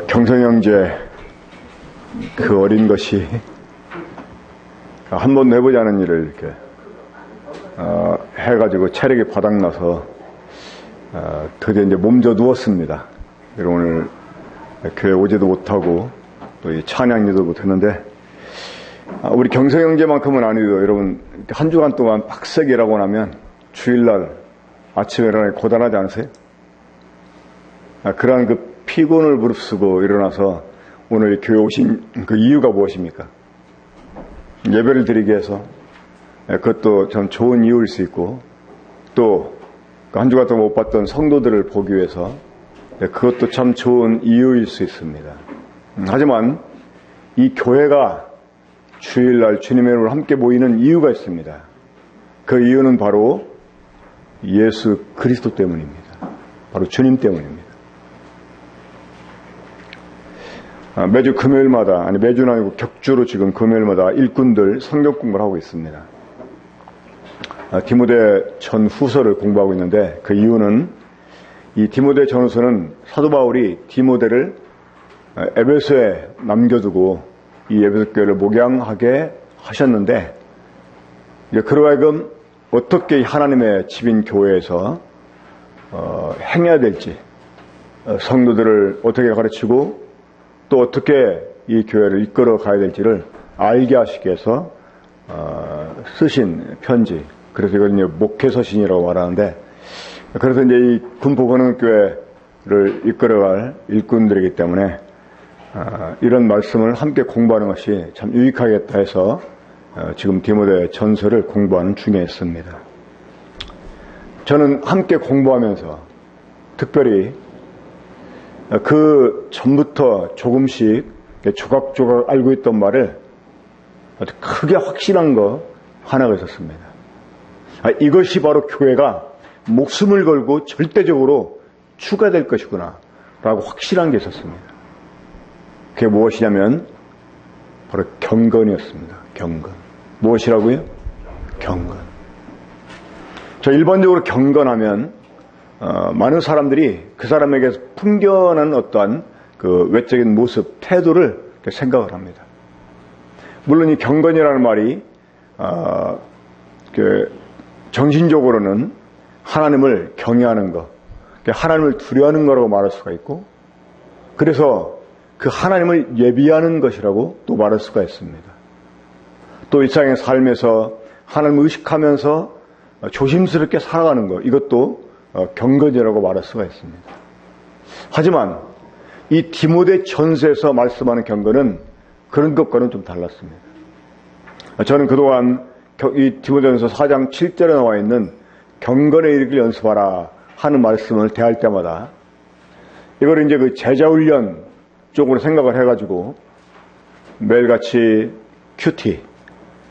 경성 형제 그 어린 것이 한 번도 해보지 않은 일을 이렇게 해가지고 체력이 바닥나서 드디어 이제 몸져 누웠습니다. 오늘 교회 오지도 못하고 또 이 찬양리도 못했는데 우리 경성 형제만큼은 아니도 여러분 한 주간 동안 빡세게 일하고 나면 주일날 아침에 일어나기 고단하지 않으세요? 그러한 그 피곤을 무릅쓰고 일어나서 오늘 교회 오신 그 이유가 무엇입니까? 예배를 드리기 위해서, 그것도 참 좋은 이유일 수 있고, 또 한 주간 동안 못 봤던 성도들을 보기 위해서, 그것도 참 좋은 이유일 수 있습니다. 하지만 이 교회가 주일날 주님의 이름으로 함께 모이는 이유가 있습니다. 그 이유는 바로 예수 그리스도 때문입니다. 바로 주님 때문입니다. 매주 금요일마다, 아니 매주는 아니고 격주로 지금 금요일마다 일꾼들 성경 공부를 하고 있습니다. 디모데 전후서를 공부하고 있는데 그 이유는 이 디모데 전후서는 사도 바울이 디모데를 에베소에 남겨두고 이 에베소 교회를 목양하게 하셨는데 그로 하여금 어떻게 하나님의 집인 교회에서 행해야 될지, 성도들을 어떻게 가르치고 또 어떻게 이 교회를 이끌어 가야 될지를 알게 하시기 위해서 쓰신 편지. 그래서 이걸 이제 목회서신이라고 말하는데, 그래서 이제 이 군포건흥교회를 이끌어갈 일꾼들이기 때문에 이런 말씀을 함께 공부하는 것이 참 유익하겠다 해서 지금 디모데 전서를 공부하는 중에 있습니다. 저는 함께 공부하면서 특별히 그 전부터 조금씩 조각조각 알고 있던 말을 아주 크게 확신한 거 하나가 있었습니다. 이것이 바로 교회가 목숨을 걸고 절대적으로 추가될 것이구나 라고 확실한 게 있었습니다. 그게 무엇이냐면 바로 경건이었습니다. 경건. 무엇이라고요? 경건. 저 일반적으로 경건하면 많은 사람들이 그 사람에게 풍겨나는 어떠한 그 외적인 모습, 태도를 생각을 합니다. 물론 이 경건이라는 말이 정신적으로는 하나님을 경외하는 것, 하나님을 두려워하는 거라고 말할 수가 있고, 그래서 그 하나님을 예비하는 것이라고 또 말할 수가 있습니다. 또 일상의 삶에서 하나님을 의식하면서 조심스럽게 살아가는 것, 이것도 경건이라고 말할 수가 있습니다. 하지만 이 디모데 전서에서 말씀하는 경건은 그런 것과는 좀 달랐습니다. 저는 그동안 이 디모데전서 4장 7절에 나와 있는 경건에 이르기를 연습하라 하는 말씀을 대할 때마다 이걸 이제 그 제자훈련 쪽으로 생각을 해가지고 매일같이 큐티,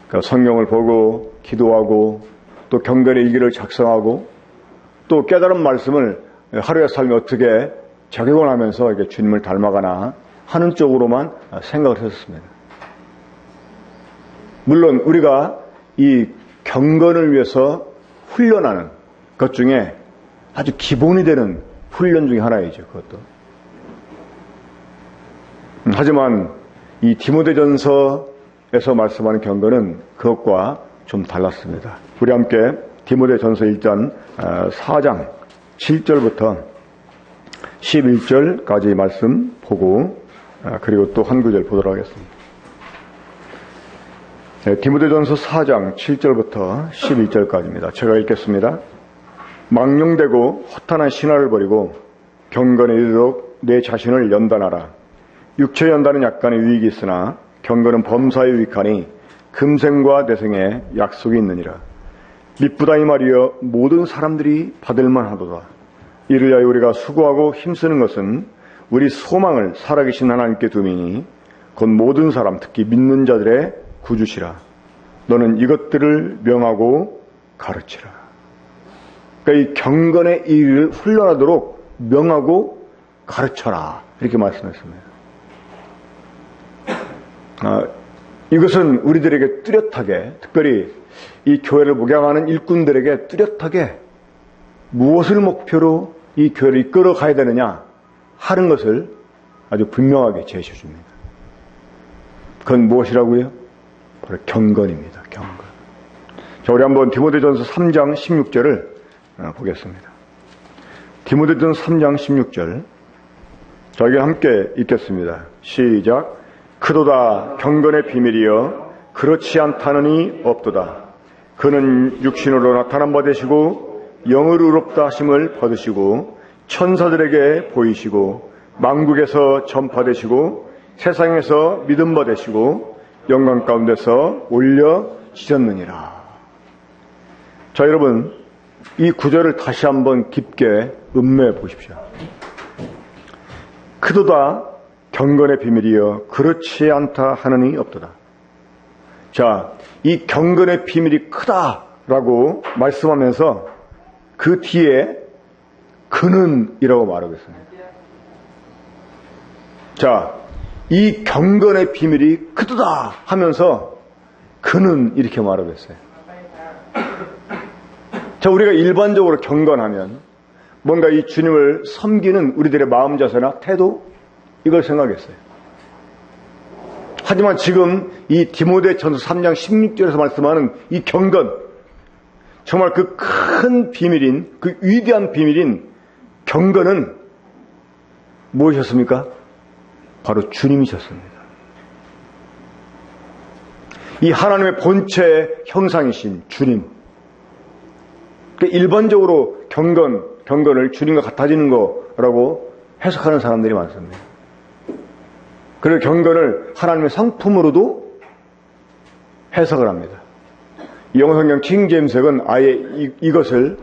그러니까 성경을 보고 기도하고 또 경건의 일기를 작성하고 또 깨달은 말씀을 하루의 삶에 어떻게 적용을 하면서 이렇게 주님을 닮아가나 하는 쪽으로만 생각을 했었습니다. 물론 우리가 이 경건을 위해서 훈련하는 것 중에 아주 기본이 되는 훈련 중에 하나이죠. 그것도. 하지만 이 디모데전서에서 말씀하는 경건은 그것과 좀 달랐습니다. 우리 함께 디모데전서 1장 4장 7절부터 11절까지 말씀 보고 그리고 또 한 구절 보도록 하겠습니다. 디모데전서 4장 7절부터 11절까지입니다. 제가 읽겠습니다. 망령되고 허탄한 신화를 버리고 경건에 이르도록 내 자신을 연단하라. 육체 연단은 약간의 유익이 있으나 경건은 범사에 유익하니 금생과 내생에 약속이 있느니라. 미쁘다이 말이여 모든 사람들이 받을만 하도다. 이를 위하여 우리가 수고하고 힘쓰는 것은 우리 소망을 살아계신 하나님께 두미니 곧 모든 사람 특히 믿는 자들의 구주시라. 너는 이것들을 명하고 가르치라. 그러니까 이 경건의 일을 훈련하도록 명하고 가르쳐라. 이렇게 말씀했습니다. 이것은 우리들에게 뚜렷하게, 특별히 이 교회를 목양하는 일꾼들에게 뚜렷하게 무엇을 목표로 이 교회를 이끌어 가야 되느냐 하는 것을 아주 분명하게 제시해 줍니다. 그건 무엇이라고요? 바로 경건입니다. 경건. 자, 우리 한번 디모데전서 3장 16절을 보겠습니다. 디모데전서 3장 16절. 저에게 함께 읽겠습니다. 시작. 그도다 경건의 비밀이여 그렇지 않다느니 없도다. 그는 육신으로 나타난 바 되시고 영으로 의롭다 하심을 받으시고 천사들에게 보이시고 만국에서 전파되시고 세상에서 믿음 받으시고 영광 가운데서 올려지셨느니라. 자, 여러분, 이 구절을 다시 한번 깊게 음매해 보십시오. 크도다 경건의 비밀이여 그렇지 않다 하느니 없도다. 자, 이 경건의 비밀이 크다라고 말씀하면서 그 뒤에 그는이라고 말하고 있습니다. 자, 이 경건의 비밀이 크도다 하면서 그는 이렇게 말하고 있어요. 자, 우리가 일반적으로 경건하면 뭔가 이 주님을 섬기는 우리들의 마음 자세나 태도, 이걸 생각했어요. 하지만 지금 이 디모데전서 3장 16절에서 말씀하는 이 경건, 정말 그 큰 비밀인, 그 위대한 비밀인 경건은 무엇이었습니까? 바로 주님이셨습니다. 이 하나님의 본체의 형상이신 주님. 일반적으로 경건을 주님과 같아지는 거라고 해석하는 사람들이 많습니다. 그리고 경건을 하나님의 성품으로도 해석을 합니다. 영어성경 킹제임스는 아예 이것을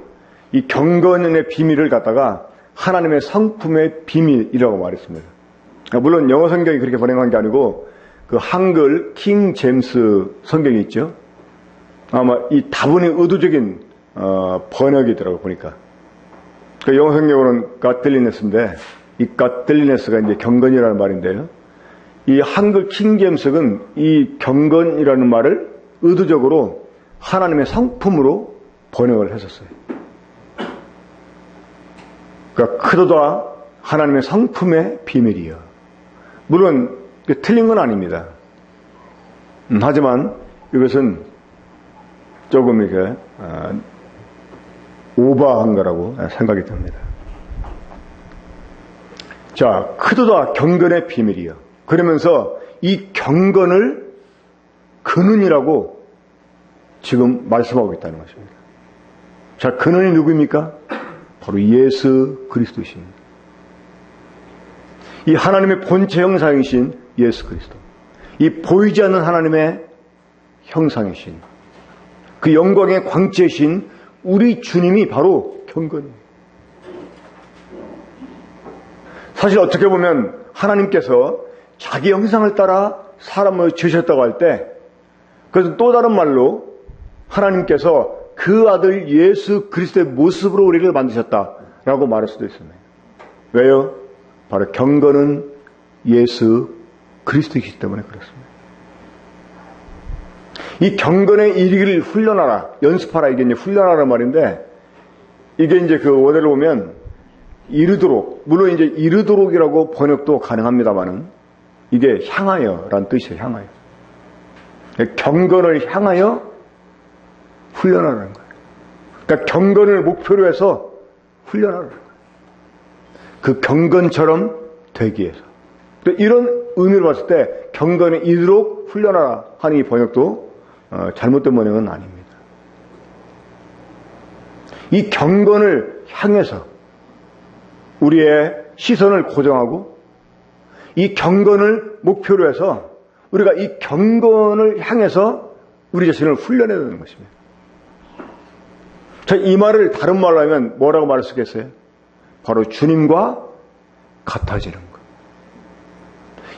이 경건의 비밀을 갖다가 하나님의 성품의 비밀이라고 말했습니다. 물론 영어성경이 그렇게 번역한 게 아니고 그 한글 킹제임스 성경이 있죠. 아마 이 다분히 의도적인 번역이더라고 보니까. 그 영어성경으로는 godliness인데 이 godliness가 이제 경건이라는 말인데요. 이 한글 킹제임스는 이 경건이라는 말을 의도적으로 하나님의 성품으로 번역을 했었어요. 그러니까 크도다 하나님의 성품의 비밀이요. 물론 틀린 건 아닙니다. 하지만 이것은 조금 이렇게 오버한 거라고 생각이 듭니다. 자, 크도다 경건의 비밀이요. 그러면서 이 경건을 근원이라고 지금 말씀하고 있다는 것입니다. 자, 근원이 누구입니까? 바로 예수 그리스도십니다. 이 하나님의 본체 형상이신 예수 그리스도. 이 보이지 않는 하나님의 형상이신 그 영광의 광채이신 우리 주님이 바로 경건입니다. 사실 어떻게 보면 하나님께서 자기 형상을 따라 사람을 지으셨다고 할 때, 그래서 또 다른 말로 하나님께서 그 아들 예수 그리스도의 모습으로 우리를 만드셨다라고 말할 수도 있습니다. 왜요? 바로 경건은 예수 그리스도이기 때문에 그렇습니다. 이 경건의 이르기를 훈련하라, 연습하라, 이게 이제 훈련하라는 말인데, 이게 이제 그 원어를 보면 이르도록, 물론 이제 이르도록이라고 번역도 가능합니다만은 이게 향하여라는 뜻이에요. 향하여. 경건을 향하여 훈련하라는 거예요. 그러니까 경건을 목표로 해서 훈련하라는 거예요. 그 경건처럼 되기 위해서. 또 이런 의미로 봤을 때 경건에 이르도록 훈련하라 하는 이 번역도 잘못된 번역은 아닙니다. 이 경건을 향해서 우리의 시선을 고정하고 이 경건을 목표로 해서 우리가 이 경건을 향해서 우리 자신을 훈련해야 되는 것입니다. 자, 이 말을 다른 말로 하면 뭐라고 말할 수 있겠어요? 바로 주님과 같아지는 것.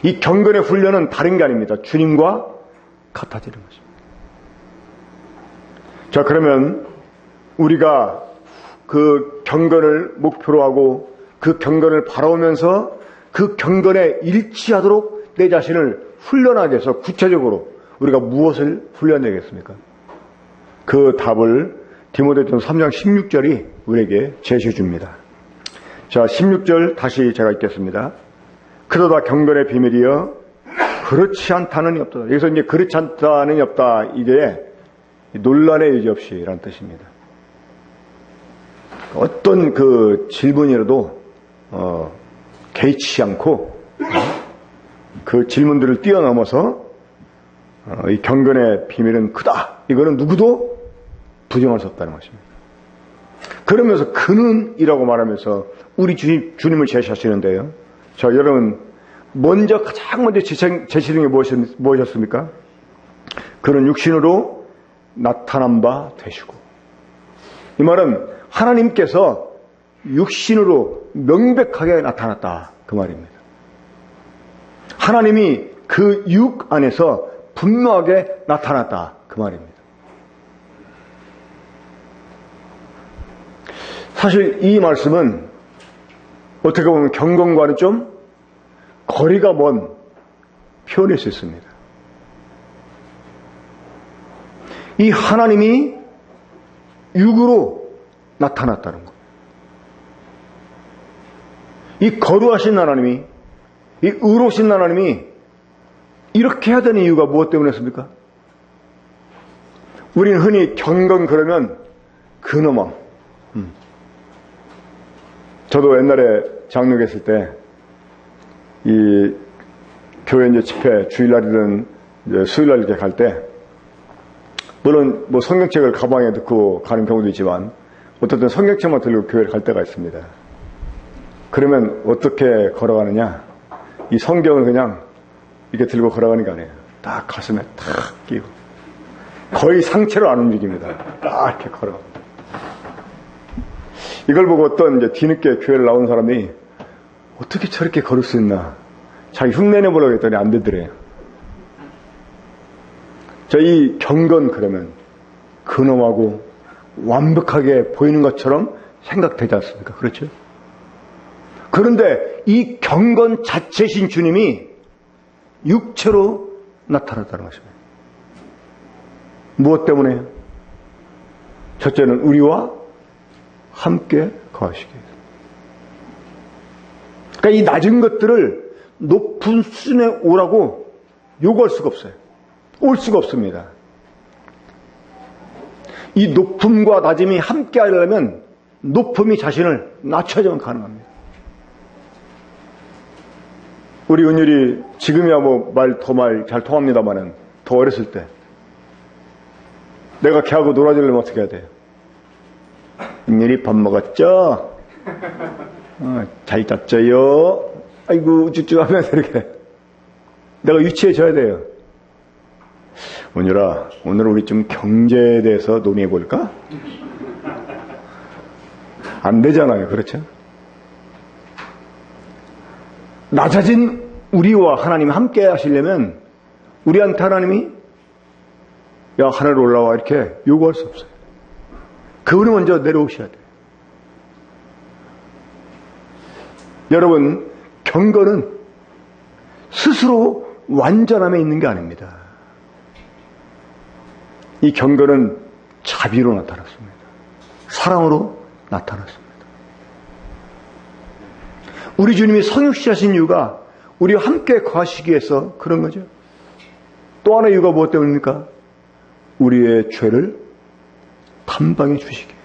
이 경건의 훈련은 다른 게 아닙니다. 주님과 같아지는 것입니다. 자, 그러면 우리가 그 경건을 목표로 하고 그 경건을 바라보면서 그 경건에 일치하도록 내 자신을 훈련하게 해서 구체적으로 우리가 무엇을 훈련해야겠습니까? 그 답을 디모데전서 3장 16절이 우리에게 제시해 줍니다. 자, 16절 다시 제가 읽겠습니다. 그러다 경건의 비밀이여 그렇지 않다는 이 없다. 여기서 이제 그렇지 않다는 이 없다. 이게 논란의 여지 없이라는 뜻입니다. 어떤 그 질문이라도 개의치 않고 그 질문들을 뛰어넘어서 이 경건의 비밀은 크다. 이거는 누구도 부정할 수 없다는 것입니다. 그러면서 그는이라고 말하면서 우리 주님을 제시하시는데요. 자, 여러분 가장 먼저 제시는 게 무엇이었습니까? 그는 육신으로 나타난 바 되시고. 이 말은 하나님께서 육신으로 명백하게 나타났다. 그 말입니다. 하나님이 그 육 안에서 분명하게 나타났다. 그 말입니다. 사실 이 말씀은 어떻게 보면 경건과는 좀 거리가 먼 표현일 수 있습니다. 이 하나님이 육으로 나타났다는 것. 이 거룩하신 하나님이, 이 의로우신 하나님이 이렇게 해야 되는 이유가 무엇 때문이었습니까? 우리는 흔히 경건 그러면 근엄함. 저도 옛날에 장로했을 때 이 교회 이제 집회 주일날이든 이제 수요일날 이렇게 갈 때 물론 뭐 성경책을 가방에 넣고 가는 경우도 있지만 어떻든 성경책만 들고 교회를 갈 때가 있습니다. 그러면 어떻게 걸어가느냐? 이 성경을 그냥 이렇게 들고 걸어가는 게 아니에요. 딱 가슴에 탁 끼고 거의 상체로 안 움직입니다. 딱 이렇게 걸어갑니다. 이걸 보고 어떤 이제 뒤늦게 교회를 나온 사람이 어떻게 저렇게 걸을 수 있나? 자기 흉내내 보려고 했더니 안 되더래요. 자, 이 경건 그러면 근엄하고 완벽하게 보이는 것처럼 생각되지 않습니까? 그렇죠? 그런데 이 경건 자체신 주님이 육체로 나타났다는 것입니다. 무엇 때문에? 첫째는 우리와 함께 거하시기 위해서. 그러니까 이 낮은 것들을 높은 수준에 오라고 요구할 수가 없어요. 올 수가 없습니다. 이 높음과 낮음이 함께 하려면 높음이 자신을 낮춰야만 가능합니다. 우리 은율이 지금이야 뭐 말 잘 통합니다만은 더 어렸을 때 내가 걔하고 놀아주려면 어떻게 해야 돼요? 은율이 밥 먹었죠? 잘 잤죠요? 아이고 쭈쭈 하면서 이렇게 내가 유치해줘야 돼요. 은율아, 오늘 우리 좀 경제에 대해서 논의해 볼까? 안 되잖아요. 그렇죠? 낮아진 우리와 하나님 함께 하시려면 우리한테 하나님이 야 하늘 올라와 이렇게 요구할 수 없어요. 그분이 먼저 내려오셔야 돼요. 여러분, 경건은 스스로 완전함에 있는 게 아닙니다. 이 경건은 자비로 나타났습니다. 사랑으로 나타났습니다. 우리 주님이 성육시 하신 이유가 우리와 함께 거하시기 위해서 그런 거죠. 또 하나의 이유가 무엇 때문입니까? 우리의 죄를 담당해 주시기 위해서.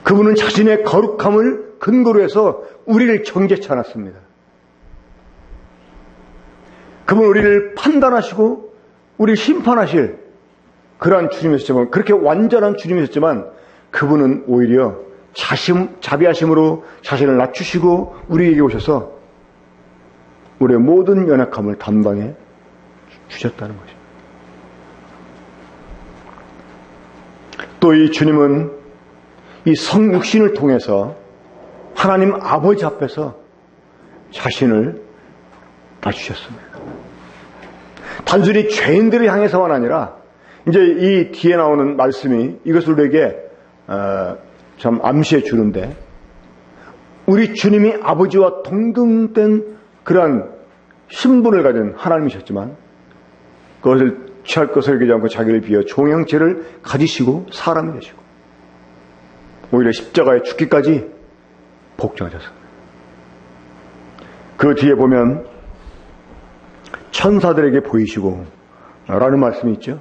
그분은 자신의 거룩함을 근거로 해서 우리를 정죄치 않았습니다. 그분은 우리를 판단하시고 우리를 심판하실 그러한 주님이셨지만, 그렇게 완전한 주님이셨지만 그분은 오히려 자비하심으로 자신을 낮추시고 우리에게 오셔서 우리의 모든 연약함을 담당해 주셨다는 것입니다. 또 이 주님은 이 성육신을 통해서 하나님 아버지 앞에서 자신을 낮추셨습니다. 단순히 죄인들을 향해서만 아니라 이제 이 뒤에 나오는 말씀이 이것을 우리에게 참 암시해 주는데, 우리 주님이 아버지와 동등된 그러한 신분을 가진 하나님이셨지만 그것을 취할 것을 여기지 않고 자기를 비워 종의 형체를 가지시고 사람이 되시고 오히려 십자가에 죽기까지 복종하셨습니다. 그 뒤에 보면 천사들에게 보이시고 라는 말씀이 있죠.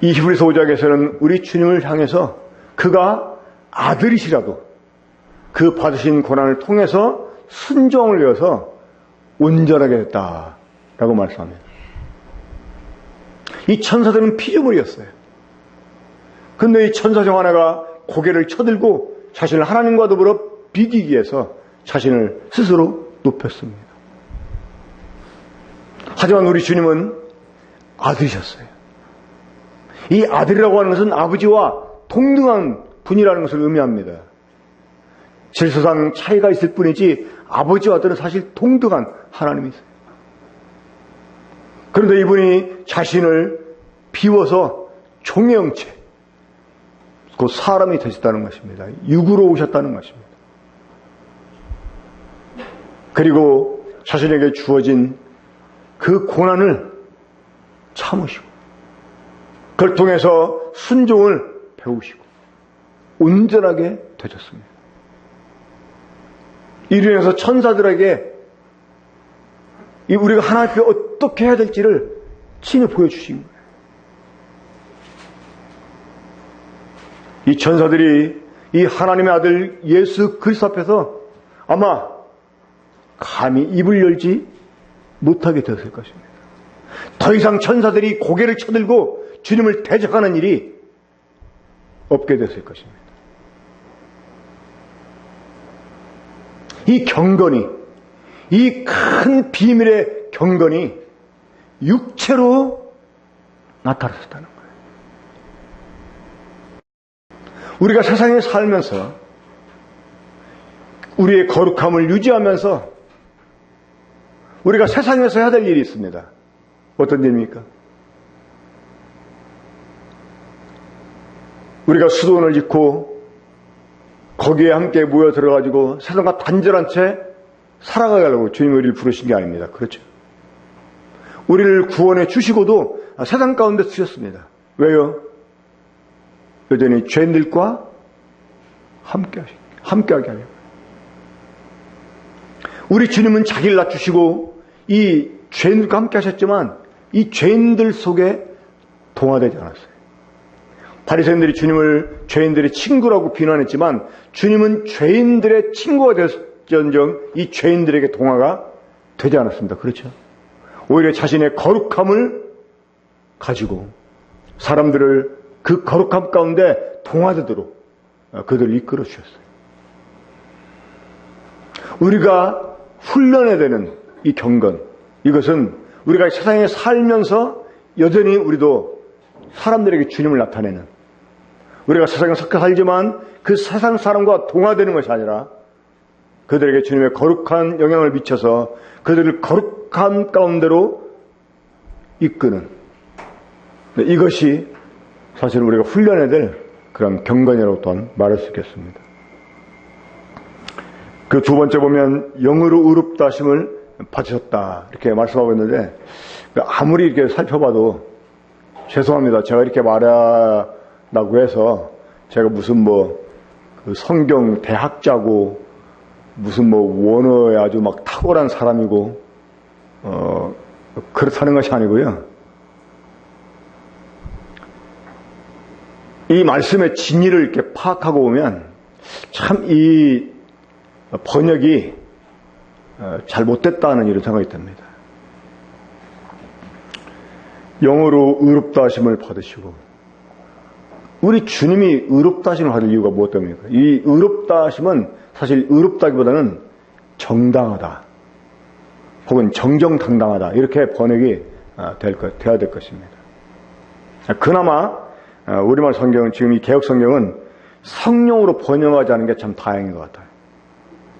이 히브리서 5장에서는 우리 주님을 향해서 그가 아들이시라도 그 받으신 고난을 통해서 순종을 위해서 온전하게 됐다라고 말씀합니다. 이 천사들은 피조물이었어요. 근데 이 천사 중 하나가 고개를 쳐들고 자신을 하나님과 더불어 비기기 위해서 자신을 스스로 높였습니다. 하지만 우리 주님은 아들이셨어요. 이 아들이라고 하는 것은 아버지와 동등한 분이라는 것을 의미합니다. 질서상 차이가 있을 뿐이지 아버지와 아들은 사실 동등한 하나님이세요. 그런데 이분이 자신을 비워서 종의 형체, 곧 사람이 되셨다는 것입니다. 육으로 오셨다는 것입니다. 그리고 자신에게 주어진 그 고난을 참으시고 그걸 통해서 순종을 배우시고 온전하게 되셨습니다. 이로 인해서 천사들에게 우리가 하나님 앞에 어떻게 해야 될지를 친히 보여주신 거예요. 이 천사들이 이 하나님의 아들 예수 그리스도 앞에서 아마 감히 입을 열지 못하게 되었을 것입니다. 더 이상 천사들이 고개를 쳐들고 주님을 대적하는 일이 없게 됐을 것입니다. 이 경건이, 이 큰 비밀의 경건이 육체로 나타났다는 거예요. 우리가 세상에 살면서 우리의 거룩함을 유지하면서 우리가 세상에서 해야 될 일이 있습니다. 어떤 일입니까? 우리가 수도원을 짓고 거기에 함께 모여 들어가지고 세상과 단절한 채 살아가려고 주님이 우리를 부르신 게 아닙니다. 그렇죠? 우리를 구원해 주시고도 세상 가운데 쓰셨습니다. 왜요? 여전히 죄인들과 함께하게 하려고. 우리 주님은 자기를 낮추시고 이 죄인들과 함께 하셨지만 이 죄인들 속에 동화되지 않았어요. 바리새인들이 주님을 죄인들의 친구라고 비난했지만 주님은 죄인들의 친구가 되었던정 이 죄인들에게 동화가 되지 않았습니다. 그렇죠? 오히려 자신의 거룩함을 가지고 사람들을 그 거룩함 가운데 동화되도록 그들을 이끌어 주셨어요. 우리가 훈련해야 되는 이 경건, 이것은 우리가 세상에 살면서 여전히 우리도 사람들에게 주님을 나타내는, 우리가 세상에 섞여 살지만 그 세상 사람과 동화되는 것이 아니라 그들에게 주님의 거룩한 영향을 미쳐서 그들을 거룩한 가운데로 이끄는, 이것이 사실 우리가 훈련해야 될 그런 경건이라고 또한 말할 수 있겠습니다. 그 두 번째 보면 영으로 의롭다 하심을 받으셨다 이렇게 말씀하고 있는데, 아무리 이렇게 살펴봐도 죄송합니다. 제가 이렇게 말하라고 해서 제가 무슨 그 성경 대학자고 무슨 원어에 아주 막 탁월한 사람이고 그렇다는 것이 아니고요. 이 말씀의 진리를 이렇게 파악하고 보면 참 이 번역이 잘 못됐다는 이런 생각이 듭니다. 영으로 의롭다 하심을 받으시고, 우리 주님이 의롭다 하심을 받을 이유가 무엇 때문입니까? 이 의롭다 하심은 사실 의롭다기보다는 정당하다 혹은 정정당당하다 이렇게 번역이 돼야 될 것입니다. 그나마 우리말 성경은, 지금 이 개역 성경은 성령으로 번역하지 않은 게 참 다행인 것 같아요.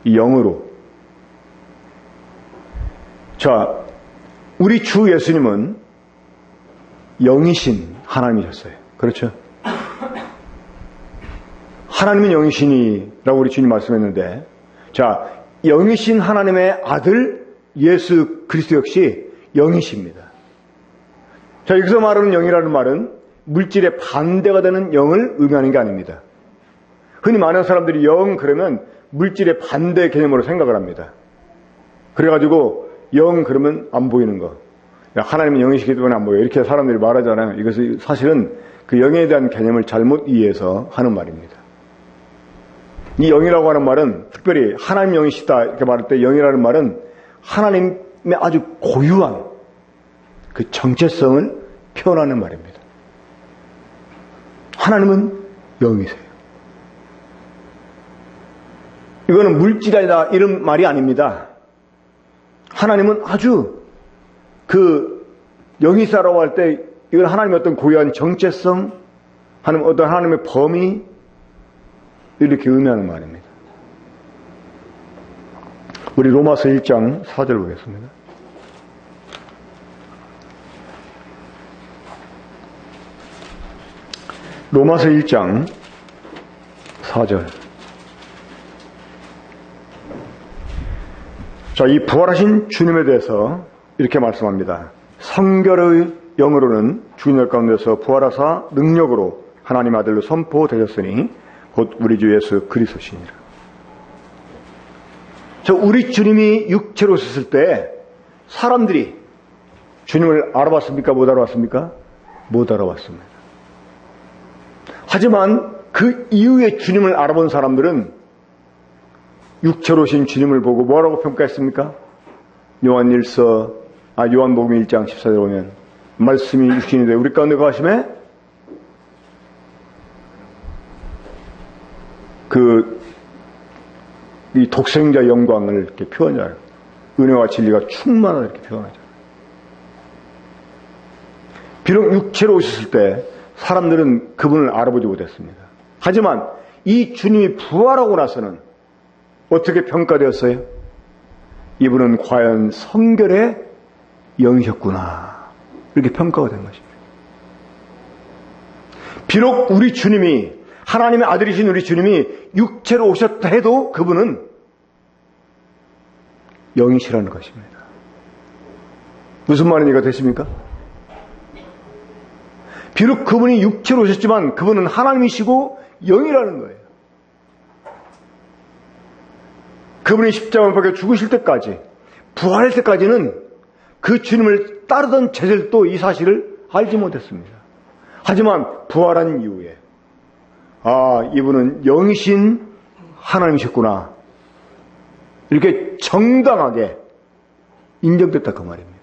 이 영으로. 자, 우리 주 예수님은 영이신 하나님이셨어요. 그렇죠? 하나님은 영이시니라고 우리 주님 말씀했는데, 자, 영이신 하나님의 아들 예수 그리스도 역시 영이십니다. 자, 여기서 말하는 영이라는 말은 물질의 반대가 되는 영을 의미하는 게 아닙니다. 흔히 많은 사람들이 영 그러면 물질의 반대 개념으로 생각을 합니다. 그래가지고 영 그러면 안 보이는 거. 하나님은 영이시기 때문에 안 보여. 이렇게 사람들이 말하잖아요. 이것이 사실은 그 영에 대한 개념을 잘못 이해해서 하는 말입니다. 이 영이라고 하는 말은 특별히 하나님 영이시다 이렇게 말할 때 영이라는 말은 하나님의 아주 고유한 그 정체성을 표현하는 말입니다. 하나님은 영이세요. 이거는 물질이다 이런 말이 아닙니다. 하나님은 아주 그 영이시다라고 할 때 이건 하나님의 어떤 고유한 정체성, 어떤 하나님의 범위 이렇게 의미하는 말입니다. 우리 로마서 1장 4절 보겠습니다. 로마서 1장 4절. 자, 이 부활하신 주님에 대해서 이렇게 말씀합니다. 성결의 영으로는 주인의 가운데서 부활하사 능력으로 하나님 아들로 선포되셨으니 곧 우리 주 예수 그리스도시니라. 우리 주님이 육체로 오셨을 때 사람들이 주님을 알아봤습니까? 못 알아봤습니까? 못 알아봤습니다. 하지만 그 이후에 주님을 알아본 사람들은 육체로 오신 주님을 보고 뭐라고 평가했습니까? 요한복음 1장 14절에 보면 말씀이 육신이 되어 우리 가운데 거하심에 이 독생자 영광을 이렇게 표현하잖아요. 은혜와 진리가 충만하다 이렇게 표현하잖아요. 비록 육체로 오셨을 때 사람들은 그분을 알아보지 못했습니다. 하지만 이 주님이 부활하고 나서는 어떻게 평가되었어요? 이분은 과연 성결의 영이셨구나 이렇게 평가가 된 것입니다. 비록 우리 주님이 하나님의 아들이신 우리 주님이 육체로 오셨다 해도 그분은 영이시라는 것입니다. 무슨 말인지 이해가 되십니까? 비록 그분이 육체로 오셨지만 그분은 하나님이시고 영이라는 거예요. 그분이 십자가에 못 박혀 죽으실 때까지, 부활할 때까지는 그 주님을 따르던 제자들도 이 사실을 알지 못했습니다. 하지만 부활한 이후에 이분은 영이신 하나님이셨구나 이렇게 정당하게 인정됐다 그 말입니다.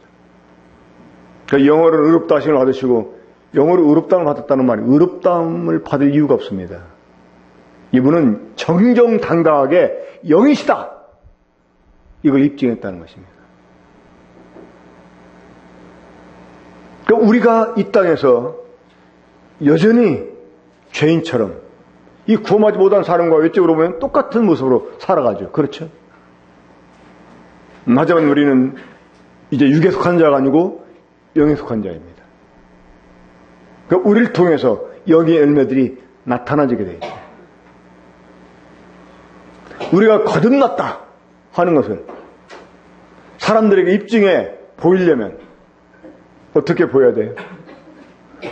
그러니까 영어로는 의롭다 하심을 받으시고 영어로 의롭다함을 받았다는 말이 의롭다함을 받을 이유가 없습니다. 이분은 정정당당하게 영이시다 이걸 입증했다는 것입니다. 그러니까 우리가 이 땅에서 여전히 죄인처럼 이 구원하지 못한 사람과 외적으로 보면 똑같은 모습으로 살아가죠. 그렇죠? 하지만 우리는 이제 육에 속한 자가 아니고 영에 속한 자입니다. 그러니까 우리를 통해서 영의 열매들이 나타나지게 되어 있어요. 우리가 거듭났다 하는 것은 사람들에게 입증해 보이려면 어떻게 보여야 돼요?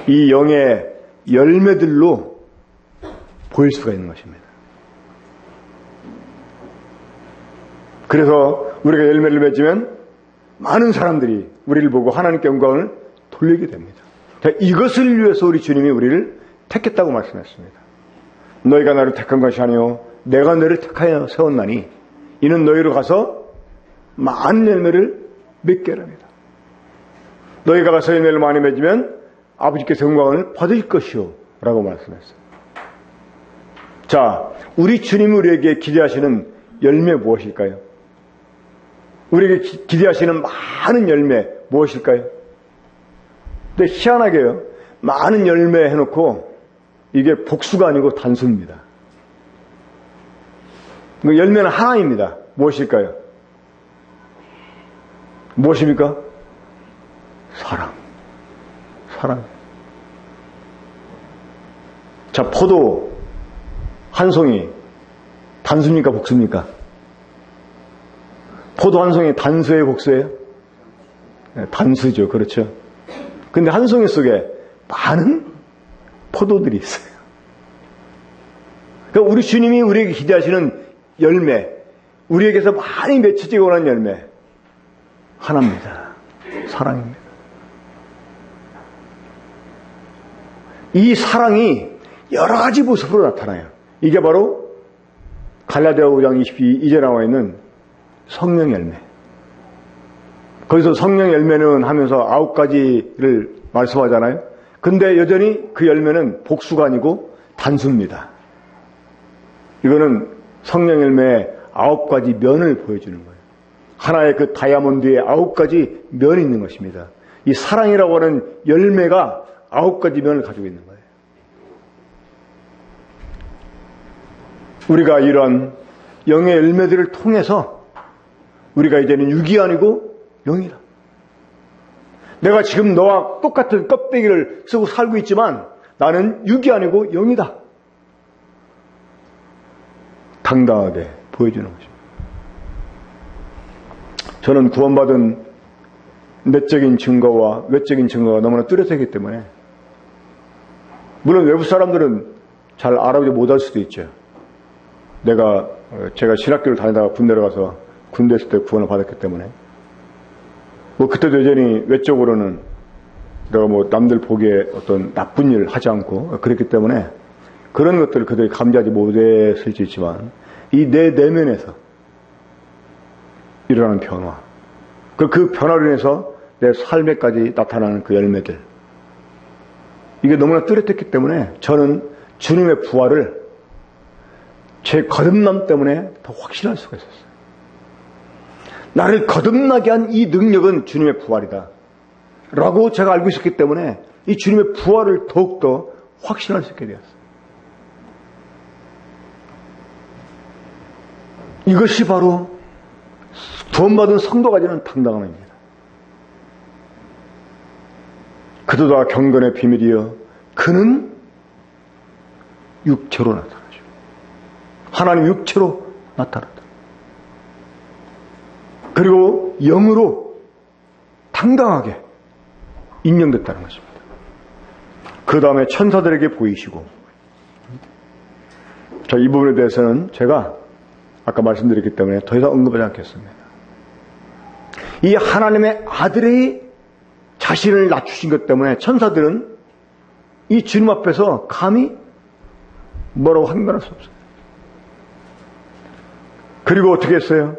이 영의 열매들로 보일 수가 있는 것입니다. 그래서 우리가 열매를 맺으면 많은 사람들이 우리를 보고 하나님께 영광을 돌리게 됩니다. 이것을 위해서 우리 주님이 우리를 택했다고 말씀했습니다. 너희가 나를 택한 것이 아니요 내가 너를 택하여 세웠나니 이는 너희로 가서 많은 열매를 맺게 합니다. 너희가 가서 열매를 많이 맺으면 아버지께서 영광을 받을 것이요 라고 말씀했어요. 자, 우리 주님이 우리에게 기대하시는 열매 무엇일까요? 우리에게 기대하시는 많은 열매 무엇일까요? 근데 희한하게요, 많은 열매 해놓고 이게 복수가 아니고 단수입니다. 열매는 하나입니다. 무엇일까요? 무엇입니까? 사랑. 자, 포도 한 송이 단수입니까? 복수입니까? 포도 한 송이 단수예요? 복수예요? 네, 단수죠. 그렇죠. 근데 한 송이 속에 많은 포도들이 있어요. 그러니까 우리 주님이 우리에게 기대하시는 열매, 우리에게서 많이 맺혀지고 오는 열매, 하나입니다. 사랑입니다. 이 사랑이 여러 가지 모습으로 나타나요. 이게 바로 갈라디아 5장 22절에 나와 있는 성령 열매. 거기서 성령 열매는 하면서 9가지를 말씀하잖아요. 근데 여전히 그 열매는 복수가 아니고 단수입니다. 이거는 성령 열매의 9가지 면을 보여주는 거예요. 하나의 그 다이아몬드에 9가지 면이 있는 것입니다. 이 사랑이라고 하는 열매가 9가지 면을 가지고 있는 거예요. 우리가 이런 영의 열매들을 통해서 우리가 이제는 육이 아니고 영이라. 내가 지금 너와 똑같은 껍데기를 쓰고 살고 있지만 나는 육이 아니고 영이다. 당당하게 보여주는 것입니다. 저는 구원받은 내적인 증거와 외적인 증거가 너무나 뚜렷하기 때문에, 물론 외부 사람들은 잘 알아보지 못할 수도 있죠. 제가 신학교를 다니다가 군대로 가서 군대 있을 때 구원을 받았기 때문에, 그때도 여전히 외적으로는 내가 남들 보기에 어떤 나쁜 일을 하지 않고 그랬기 때문에 그런 것들을 그들이 감지하지 못했을 수 있지만, 이 내 내면에서 일어나는 변화, 그 변화로 인해서 내 삶에까지 나타나는 그 열매들, 이게 너무나 뚜렷했기 때문에 저는 주님의 부활을 제 거듭남 때문에 더 확신할 수가 있었어요. 나를 거듭나게 한 이 능력은 주님의 부활이다 라고 제가 알고 있었기 때문에 이 주님의 부활을 더욱더 확신할 수 있게 되었어요. 이것이 바로 구원받은 성도가 가지는 당당함입니다. 그도다 경건의 비밀이여 그는 육체로 나타나죠. 하나님 육체로 나타났다. 그리고 영으로 당당하게 인정됐다는 것입니다. 그 다음에 천사들에게 보이시고, 이 부분에 대해서는 제가 아까 말씀드렸기 때문에 더 이상 언급하지 않겠습니다. 이 하나님의 아들이 자신을 낮추신 것 때문에 천사들은 이 주님 앞에서 감히 뭐라고 항변할 수 없어요. 그리고 어떻게 했어요?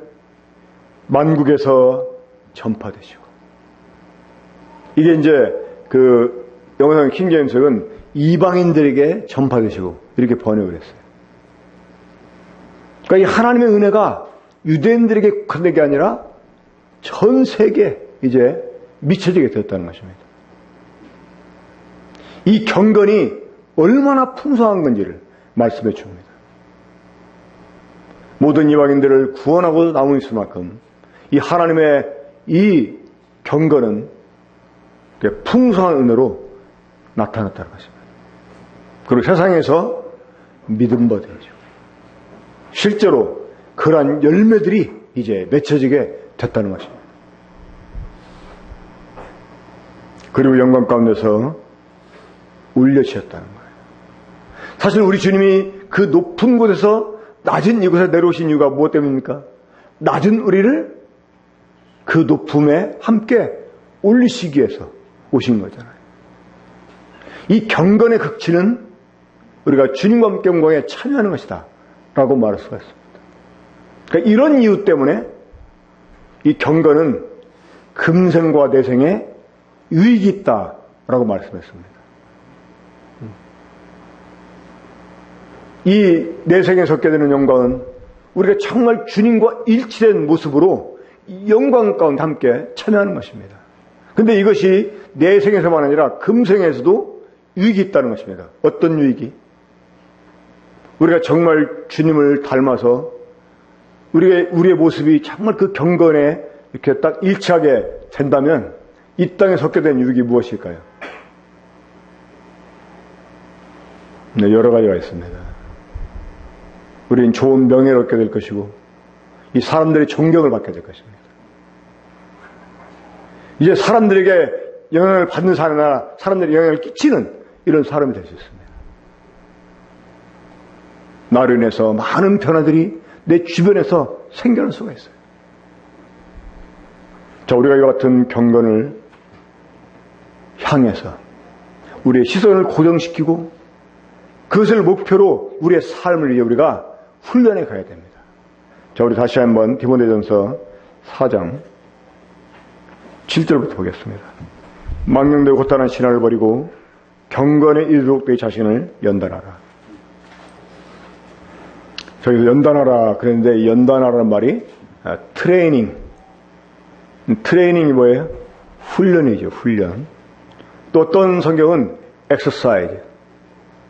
만국에서 전파되시고, 이게 이제 영어상 킹제임스는 이방인들에게 전파되시고 이렇게 번역을 했어요. 그러니까 이 하나님의 은혜가 유대인들에게 끝낸 게 아니라 전 세계에 이제 미쳐지게 되었다는 것입니다. 이 경건이 얼마나 풍성한 건지를 말씀해 줍니다. 모든 이방인들을 구원하고 나무 있을 만큼 이 하나님의 이 경건은 풍성한 은혜로 나타났다는 것입니다. 그리고 세상에서 믿음 받으죠. 실제로 그러한 열매들이 이제 맺혀지게 됐다는 것입니다. 그리고 영광 가운데서 울려주셨다는 거예요. 사실 우리 주님이 그 높은 곳에서 낮은 이곳에 내려오신 이유가 무엇 때문입니까? 낮은 우리를 그 높음에 함께 올리시기 위해서 오신 거잖아요. 이 경건의 극치는 우리가 주님과 함께 영광에 참여하는 것이다 라고 말할 수가 있습니다. 그러니까 이런 이유 때문에 이 경건은 금생과 내생에 유익이 있다라고 말씀했습니다. 이 내생에 섞게 되는 영광은 우리가 정말 주님과 일치된 모습으로 영광 가운데 함께 참여하는 것입니다. 그런데 이것이 내생에서만 아니라 금생에서도 유익이 있다는 것입니다. 어떤 유익이? 우리가 정말 주님을 닮아서 우리의 모습이 정말 그 경건에 이렇게 딱 일치하게 된다면 이 땅에 섞게 된 유익이 무엇일까요? 네, 여러 가지가 있습니다. 우리는 좋은 명예를 얻게 될 것이고 이 사람들의 존경을 받게 될 것입니다. 이제 사람들에게 영향을 받는 사람이나 사람들에게 영향을 끼치는 이런 사람이 될 수 있습니다. 나로 인해서 많은 변화들이 내 주변에서 생겨날 수가 있어요. 자, 우리가 이와 같은 경건을 향해서 우리의 시선을 고정시키고 그것을 목표로 우리의 삶을 이제 우리가 훈련해 가야 됩니다. 자, 우리 다시 한번 디모데전서 4장 7절부터 보겠습니다. 망령되고 고단한 신화를 버리고 경건에 이르도록 내 자신을 연단하라. 저기서 연단하라 그랬는데 이 연단하라는 말이 트레이닝이 뭐예요? 훈련이죠. 훈련. 또 어떤 성경은 exercise.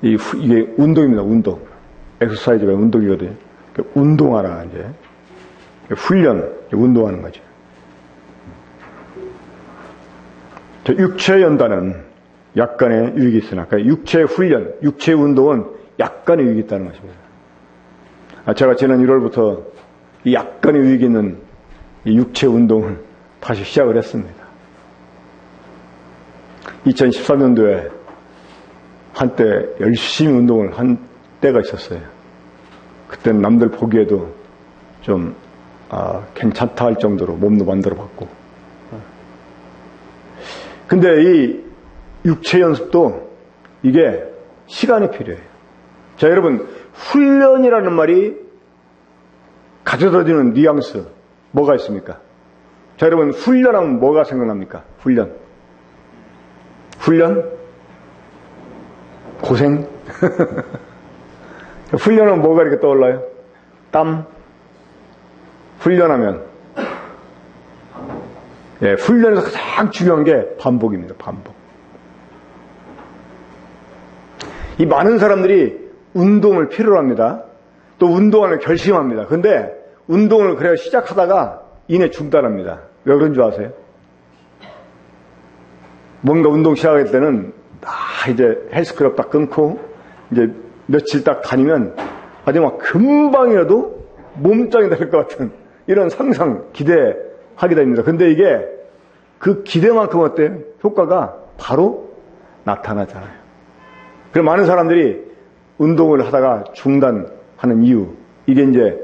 이게 운동입니다. 운동. exercise가 운동이거든요. 그러니까 운동하라 이제. 훈련, 운동하는 거죠. 육체 연단은 약간의 유익이 있으나 육체 훈련, 육체 운동은 약간의 유익이 있다는 것입니다. 제가 지난 1월부터 이 약간의 유익이 있는 이 육체 운동을 다시 시작을 했습니다. 2013년도에 한때 열심히 운동을 한 때가 있었어요. 그때는 남들 보기에도 좀 괜찮다 할 정도로 몸도 만들어 봤고. 근데 이 육체 연습도 이게 시간이 필요해요. 자, 여러분, 훈련이라는 말이 가져다주는 뉘앙스 뭐가 있습니까? 자, 여러분, 훈련하면 뭐가 생각납니까? 훈련. 고생. 훈련하면 뭐가 이렇게 떠올라요? 땀. 훈련하면. 예, 훈련에서 가장 중요한 게 반복입니다. 반복. 이 많은 사람들이 운동을 필요로 합니다. 또 운동하는 결심합니다. 근데 운동을 그래야 시작하다가 이내 중단합니다. 왜 그런 줄 아세요? 뭔가 운동 시작할 때는 이제 헬스클럽 딱 끊고 이제 며칠 딱 다니면 아주 막 금방이라도 몸짱이 될 것 같은 이런 상상, 기대하게 됩니다. 근데 이게 그 기대만큼 어때요? 효과가 바로 나타나잖아요. 그럼 많은 사람들이 운동을 하다가 중단하는 이유, 이게 이제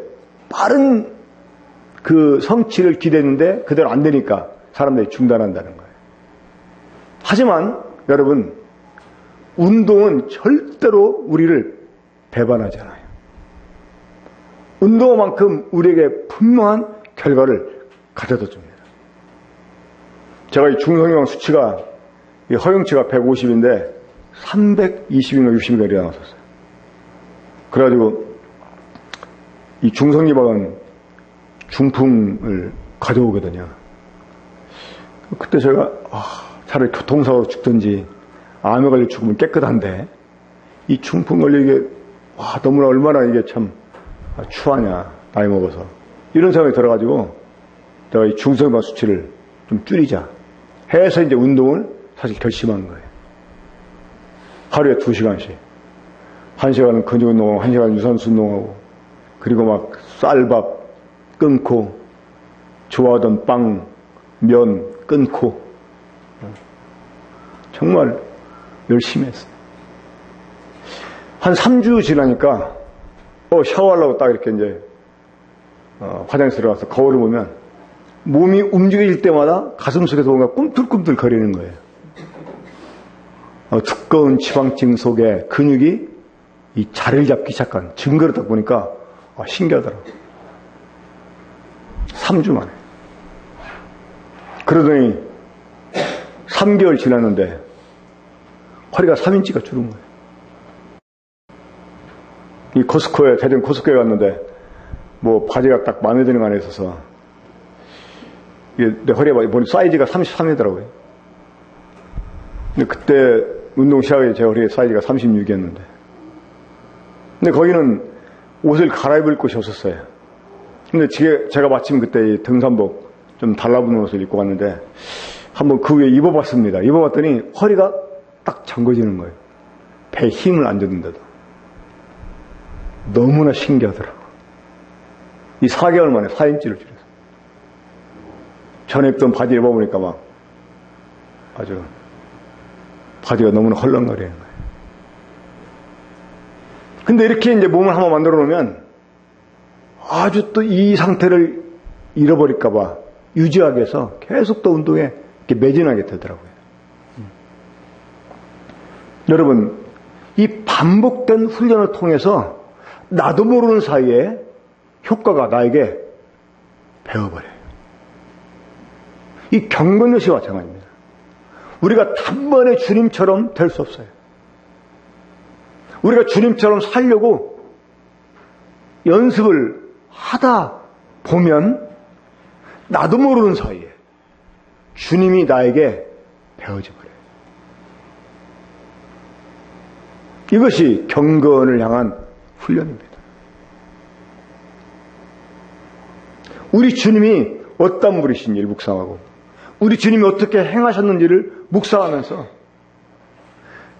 빠른 그 성취를 기대했는데 그대로 안 되니까 사람들이 중단한다는 거예요. 하지만 여러분, 운동은 절대로 우리를 배반하잖아요. 운동만큼 우리에게 분명한 결과를 가져다 줍니다. 제가 이 중성형 수치가, 이 허용치가 150인데 320인가 60인가 이렇게 나왔었어요. 그래가지고 이 중성기박은 중풍을 가져오거든요. 그때 제가 차라리 교통사고로 죽든지 암에 걸려 죽으면 깨끗한데 이 중풍 걸려 이게 너무나 얼마나 이게 참 추하냐, 나이 먹어서 이런 생각이 들어가지고 내가 이 중성기박 수치를 좀 줄이자 해서 이제 운동을 사실 결심한 거예요. 하루에 2시간씩. 1시간은 근육 운동하고 1시간 유산소 운동하고 그리고 막 쌀밥 끊고 좋아하던 빵, 면 끊고 정말 열심히 했어요. 한 3주 지나니까 샤워하려고 딱 이렇게 이제 화장실에 들어가서 거울을 보면 몸이 움직일 때마다 가슴속에서 뭔가 꿈틀꿈틀 거리는 거예요. 두꺼운 지방층 속에 근육이 이 자리를 잡기 시작한 증거를 딱 보니까 신기하더라고요. 3주 만에. 그러더니 3개월 지났는데 허리가 3인치가 줄은 거예요. 이 코스코에, 대전 코스코에 갔는데 뭐 바지가 딱 마음에 드는 거 안에 있어서 이게 내 허리에 보니 사이즈가 33이더라고요. 근데 그때 운동 시작에 제 허리에 사이즈가 36이었는데 근데 거기는 옷을 갈아입을 곳이 없었어요. 근데 제가 마침 그때 이 등산복 좀 달라붙는 옷을 입고 갔는데 한번 그 위에 입어봤습니다. 입어봤더니 허리가 딱 잠궈지는 거예요. 배에 힘을 안 줬는데도. 너무나 신기하더라고요. 이 4개월 만에 4인치를 줄였어요. 전에 입던 바지 입어보니까 막 아주 바지가 너무나 헐렁거리는 거예요. 근데 이렇게 이제 몸을 한번 만들어 놓으면 아주 또 이 상태를 잃어버릴까봐 유지하기 위해서 계속 또 운동에 이렇게 매진하게 되더라고요. 여러분, 이 반복된 훈련을 통해서 나도 모르는 사이에 효과가 나에게 배워버려요. 이 경건 역시 마찬가지입니다. 우리가 단번에 주님처럼 될 수 없어요. 우리가 주님처럼 살려고 연습을 하다 보면 나도 모르는 사이에 주님이 나에게 배워져 버려요. 이것이 경건을 향한 훈련입니다. 우리 주님이 어떤 분이신지를 묵상하고 우리 주님이 어떻게 행하셨는지를 묵상하면서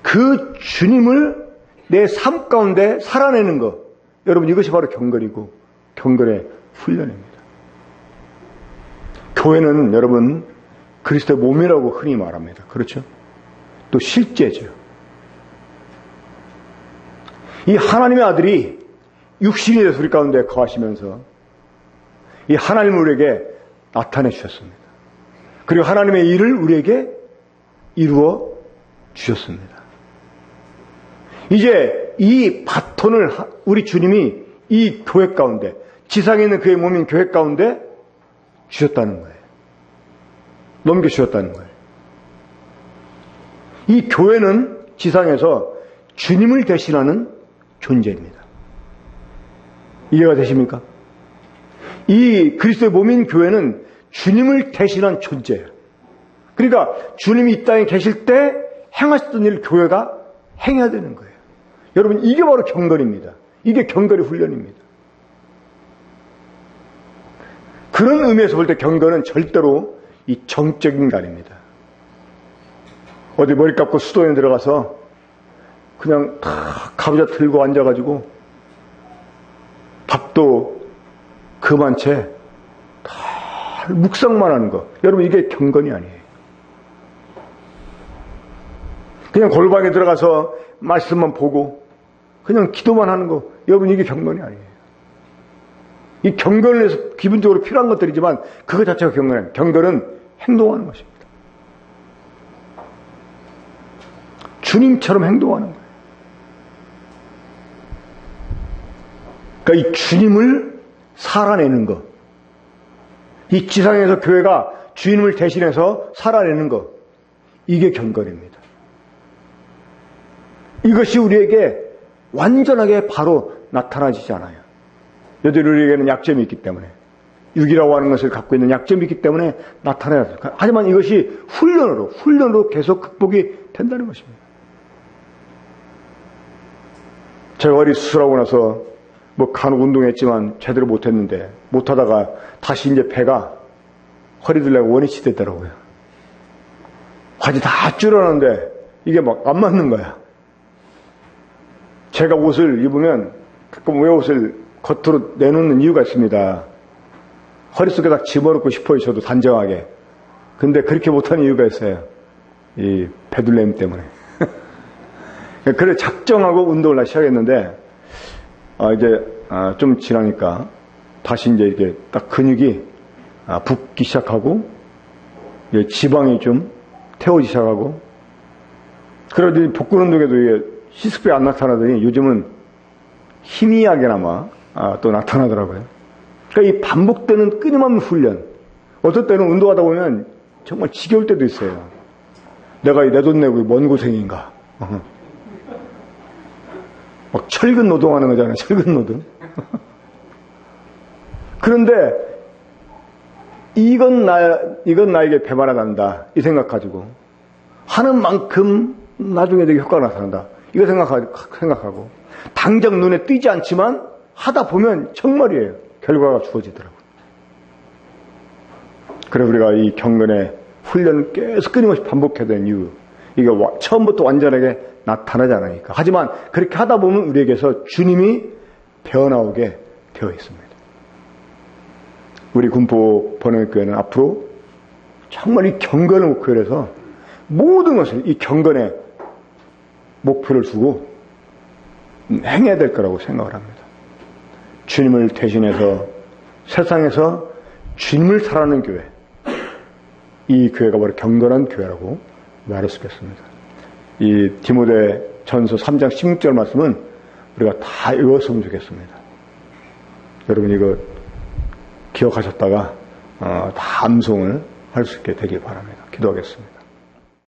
그 주님을 내 삶 가운데 살아내는 것, 여러분 이것이 바로 경건이고 경건의 훈련입니다. 교회는 여러분 그리스도의 몸이라고 흔히 말합니다. 그렇죠? 또 실제죠. 이 하나님의 아들이 육신이 돼서 우리 가운데 거하시면서 이 하나님을 우리에게 나타내 주셨습니다. 그리고 하나님의 일을 우리에게 이루어 주셨습니다. 이제 이 바톤을 우리 주님이 이 교회 가운데, 지상에 있는 그의 몸인 교회 가운데 주셨다는 거예요. 넘겨주셨다는 거예요. 이 교회는 지상에서 주님을 대신하는 존재입니다. 이해가 되십니까? 이 그리스도의 몸인 교회는 주님을 대신한 존재예요. 그러니까 주님이 이 땅에 계실 때 행하셨던 일을 교회가 행해야 되는 거예요. 여러분 이게 바로 경건입니다. 이게 경건의 훈련입니다. 그런 의미에서 볼 때 경건은 절대로 이 정적인 게 아닙니다. 어디 머리 감고 수도에 들어가서 그냥 다 가부좌 들고 앉아가지고 밥도 금한 채 다 묵상만 하는 거. 여러분 이게 경건이 아니에요. 그냥 골방에 들어가서 말씀만 보고 그냥 기도만 하는 거. 여러분 이게 경건이 아니에요. 이 경건을 위해서 기본적으로 필요한 것들이지만 그거 자체가 경건이 아니에요. 경건은 행동하는 것입니다. 주님처럼 행동하는 거예요. 그러니까 이 주님을 살아내는 것. 이 지상에서 교회가 주님을 대신해서 살아내는 것. 이게 경건입니다. 이것이 우리에게 완전하게 바로 나타나지지 않아요. 여전히 우리에게는 약점이 있기 때문에, 육이라고 하는 것을 갖고 있는 약점이 있기 때문에 나타나야 돼요. 하지만 이것이 훈련으로 계속 극복이 된다는 것입니다. 제가 허리 수술하고 나서 뭐 간혹 운동했지만 제대로 못했는데, 못하다가 다시 이제 배가 허리 들려고 원위치 되더라고요. 바지 다 줄었는데 이게 막 안 맞는 거야. 제가 옷을 입으면 가끔 왜 옷을 겉으로 내놓는 이유가 있습니다. 허리 속에 다 집어넣고 싶어요, 저도 단정하게. 근데 그렇게 못하는 이유가 있어요. 이 배둘레임 때문에. 그래 작정하고 운동을 시작했는데, 이제 좀 지나니까 다시 이제 이렇게 딱 근육이 붓기 시작하고, 지방이 좀 태워지기 시작하고, 그러더니 복근 운동에도 이게 시스펙이 안 나타나더니 요즘은 희미하게나마 또 나타나더라고요. 그러니까 이 반복되는 끊임없는 훈련. 어떨 때는 운동하다 보면 정말 지겨울 때도 있어요. 내가 내 돈 내고 뭔 고생인가. 막 철근 노동하는 거잖아요. 철근 노동. 그런데 이건 나에게 배말아 난다. 이 생각 가지고 하는 만큼 나중에 되게 효과가 나타난다. 이거 생각하고 당장 눈에 띄지 않지만 하다 보면 정말이에요. 결과가 주어지더라고요. 그래 우리가 이 경건의 훈련을 계속 끊임없이 반복해야 되는 이유, 이게 처음부터 완전하게 나타나지 않으니까. 하지만 그렇게 하다 보면 우리에게서 주님이 배어나오게 되어 있습니다. 우리 군포 번영교회는 앞으로 정말 이 경건을 목표로 해서 모든 것을 이 경건의 목표를 두고 행해야 될 거라고 생각을 합니다. 주님을 대신해서 세상에서 주님을 사랑하는 교회, 이 교회가 바로 경건한 교회라고 말할 수 있겠습니다. 이 디모데 전서 3장 16절 말씀은 우리가 다 외웠으면 좋겠습니다. 여러분 이거 기억하셨다가 다 암송을 할 수 있게 되길 바랍니다. 기도하겠습니다.